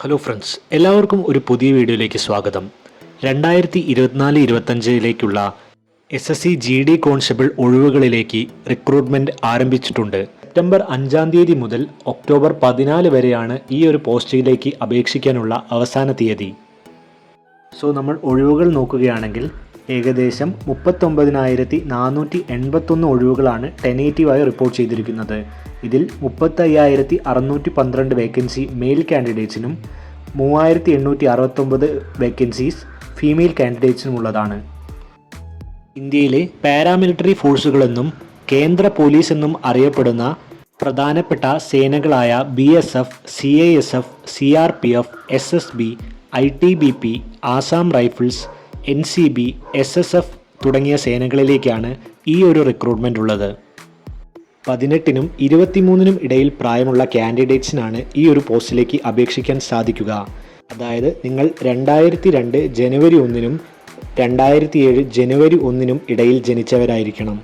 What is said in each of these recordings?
Hello friends, എല്ലാവർക്കും ഒരു പുതിയ വീഡിയോയിലേക്ക് സ്വാഗതം. 2024-25 SSC GD കോൺസ്റ്റബിൾ ഒഴിവുകളിലേക്ക് റിക്രൂട്ട്മെന്റ് ആരംഭിച്ചിട്ടുണ്ട്. സെപ്റ്റംബർ 5 തീയതി മുതൽ ഒക്ടോബർ 14 വരെയാണ് ഈ ഒരു പോസ്റ്റിലേക്ക് അപേക്ഷിക്കാനുള്ള അവസാന തീയതി. നമ്മൾ ഒഴിവുകൾ നോക്കുകയാണെങ്കിൽ ഏകദേശം 39,481 ഒഴിവുകളാണ് ടെനേറ്റീവായി റിപ്പോർട്ട് ചെയ്തിരിക്കുന്നത്. ഇതിൽ 35,612 വേക്കൻസി മെയിൽ കാൻഡിഡേറ്റ്സിനും 3,869 വേക്കൻസീസ് ഫീമെയിൽ കാൻഡിഡേറ്റ്സിനുമുള്ളതാണ്. ഇന്ത്യയിലെ പാരാമിലിറ്ററി ഫോഴ്സുകളെന്നും കേന്ദ്ര പോലീസ് എന്നും അറിയപ്പെടുന്ന പ്രധാനപ്പെട്ട സേനകളായ BSF, CISF, CRPF, SSB, ITBP, Assam rifles, NCB, SSF തുടങ്ങിയ സേനകളിലേക്കാണ് ഈ ഒരു റിക്രൂട്ട്മെന്റ് ഉള്ളത്. 18-നും 23-നും ഇടയിൽ പ്രായമുള്ള കാൻഡിഡേറ്റ്സിനാണ് ഈ ഒരു പോസ്റ്റിലേക്ക് അപേക്ഷിക്കാൻ സാധിക്കുക. അതായത് നിങ്ങൾ 2002 ജനുവരി 1-നും 2007 ജനുവരി 1-നും ഇടയിൽ ജനിച്ചവരായിരിക്കണം.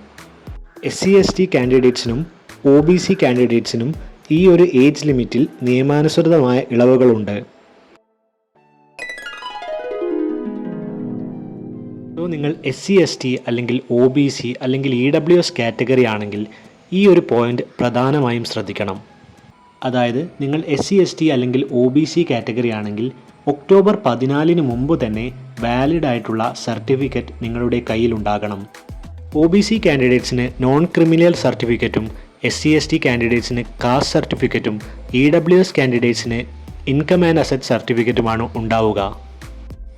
SC/ST കാൻഡിഡേറ്റ്സിനും OBC കാൻഡിഡേറ്റ്സിനും ഈ ഒരു ഏജ് ലിമിറ്റിൽ നിയമാനുസൃതമായ ഇളവുകളുണ്ട്. നിങ്ങൾ SC/ST അല്ലെങ്കിൽ OBC അല്ലെങ്കിൽ EWS കാറ്റഗറി ആണെങ്കിൽ ഈ ഒരു പോയിന്റ് പ്രധാനമായും ശ്രദ്ധിക്കണം. അതായത് നിങ്ങൾ SC/ST അല്ലെങ്കിൽ OBC കാറ്റഗറി ആണെങ്കിൽ ഒക്ടോബർ 14-ന് മുമ്പ് തന്നെ വാലിഡ് ആയിട്ടുള്ള സർട്ടിഫിക്കറ്റ് നിങ്ങളുടെ കയ്യിലുണ്ടാകണം. OBC കാൻഡിഡേറ്റ്സിന് നോൺ ക്രിമിനൽ സർട്ടിഫിക്കറ്റും SC/ST കാൻഡിഡേറ്റ്സിന് കാസ്റ്റ് സർട്ടിഫിക്കറ്റും EWS കാൻഡിഡേറ്റ്സിന് ഇൻകം ആൻഡ് അസറ്റ് സർട്ടിഫിക്കറ്റുമാണ് ഉണ്ടാവുക.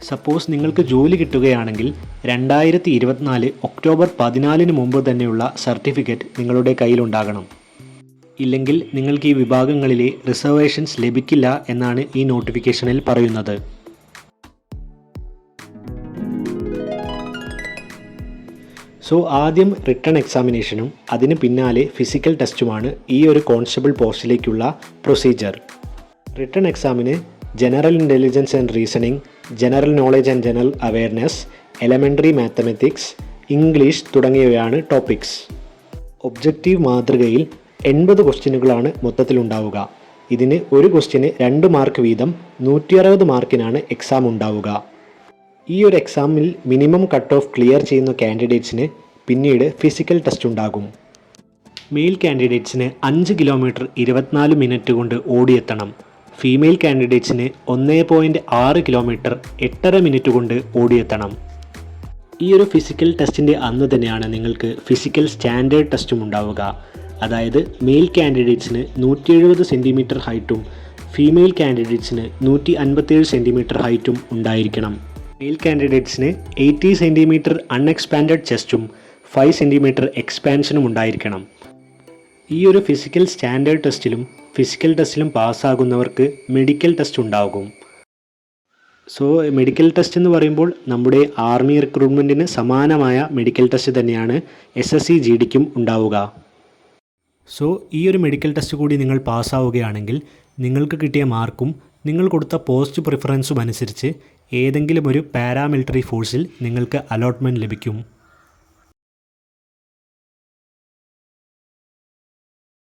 സപ്പോസ് നിങ്ങൾക്ക് ജോലി കിട്ടുകയാണെങ്കിൽ 2024 ഒക്ടോബർ 14-ന് മുമ്പ് തന്നെയുള്ള സർട്ടിഫിക്കറ്റ് നിങ്ങളുടെ കയ്യിലുണ്ടാകണം. ഇല്ലെങ്കിൽ നിങ്ങൾക്ക് ഈ വിഭാഗങ്ങളിലെ റിസർവേഷൻസ് ലഭിക്കില്ല എന്നാണ് ഈ നോട്ടിഫിക്കേഷനിൽ പറയുന്നത്. ആദ്യം റിട്ടൺ എക്സാമിനേഷനും അതിന് പിന്നാലെ ഫിസിക്കൽ ടെസ്റ്റുമാണ് ഈ ഒരു കോൺസ്റ്റബിൾ പോസ്റ്റിലേക്കുള്ള പ്രൊസീജിയർ. റിട്ടൺ എക്സാമിന് general intelligence and reasoning, general knowledge and general awareness, elementary mathematics, English തുടങ്ങിയവയാണ് ടോപ്പിക്സ്. ഒബ്ജക്റ്റീവ് മാതൃകയിൽ 80 ക്വസ്റ്റ്യനുകളാണ് മൊത്തത്തിലുണ്ടാവുക. ഇതിന് ഒരു ക്വസ്റ്റ്യന് 2 മാർക്ക് വീതം 160 മാർക്കിനാണ് എക്സാം ഉണ്ടാവുക. ഈ ഒരു എക്സാമിൽ മിനിമം കട്ട് ഓഫ് ക്ലിയർ ചെയ്യുന്ന കാൻഡിഡേറ്റ്സിന് പിന്നീട് ഫിസിക്കൽ ടെസ്റ്റ് ഉണ്ടാകും. മെയിൽ കാൻഡിഡേറ്റ്സിന് 5 കിലോമീറ്റർ 24 മിനിറ്റ് കൊണ്ട് ഓടിയെത്തണം. ഫീമെയിൽ കാൻഡിഡേറ്റ്സിന് 1.6 കിലോമീറ്റർ 8.5 മിനിറ്റ് കൊണ്ട് ഓടിയെത്തണം. ഈ ഒരു ഫിസിക്കൽ ടെസ്റ്റിൻ്റെ അന്ന് തന്നെയാണ് നിങ്ങൾക്ക് ഫിസിക്കൽ സ്റ്റാൻഡേർഡ് ടെസ്റ്റും ഉണ്ടാവുക. അതായത് മെയിൽ കാൻഡിഡേറ്റ്സിന് 170 സെൻറ്റിമീറ്റർ ഹൈറ്റും ഫീമെയിൽ കാൻഡിഡേറ്റ്സിന് 157 സെൻറ്റിമീറ്റർ ഹൈറ്റും ഉണ്ടായിരിക്കണം. മെയിൽ കാൻഡിഡേറ്റ്സിന് 80 സെൻറ്റിമീറ്റർ അൺഎക്സ്പാൻഡഡ് ചെസ്റ്റും 5 സെൻറ്റിമീറ്റർ എക്സ്പാൻഷനും ഉണ്ടായിരിക്കണം. ഈ ഒരു ഫിസിക്കൽ സ്റ്റാൻഡേർഡ് ടെസ്റ്റിലും ഫിസിക്കൽ ടെസ്റ്റിലും പാസ്സാകുന്നവർക്ക് മെഡിക്കൽ ടെസ്റ്റ് ഉണ്ടാകും. മെഡിക്കൽ ടെസ്റ്റ് എന്ന് പറയുമ്പോൾ നമ്മുടെ ആർമി റിക്രൂട്ട്മെൻറ്റിന് സമാനമായ മെഡിക്കൽ ടെസ്റ്റ് തന്നെയാണ് SSC GDക്കും ഉണ്ടാവുക. ഈ ഒരു മെഡിക്കൽ ടെസ്റ്റ് കൂടി നിങ്ങൾ പാസ്സാവുകയാണെങ്കിൽ നിങ്ങൾക്ക് കിട്ടിയ മാർക്കും നിങ്ങൾ കൊടുത്ത പോസ്റ്റ് പ്രിഫറൻസും അനുസരിച്ച് ഏതെങ്കിലും ഒരു പാരാമിലിറ്ററി ഫോഴ്സിൽ നിങ്ങൾക്ക് അലോട്ട്മെൻറ്റ് ലഭിക്കും.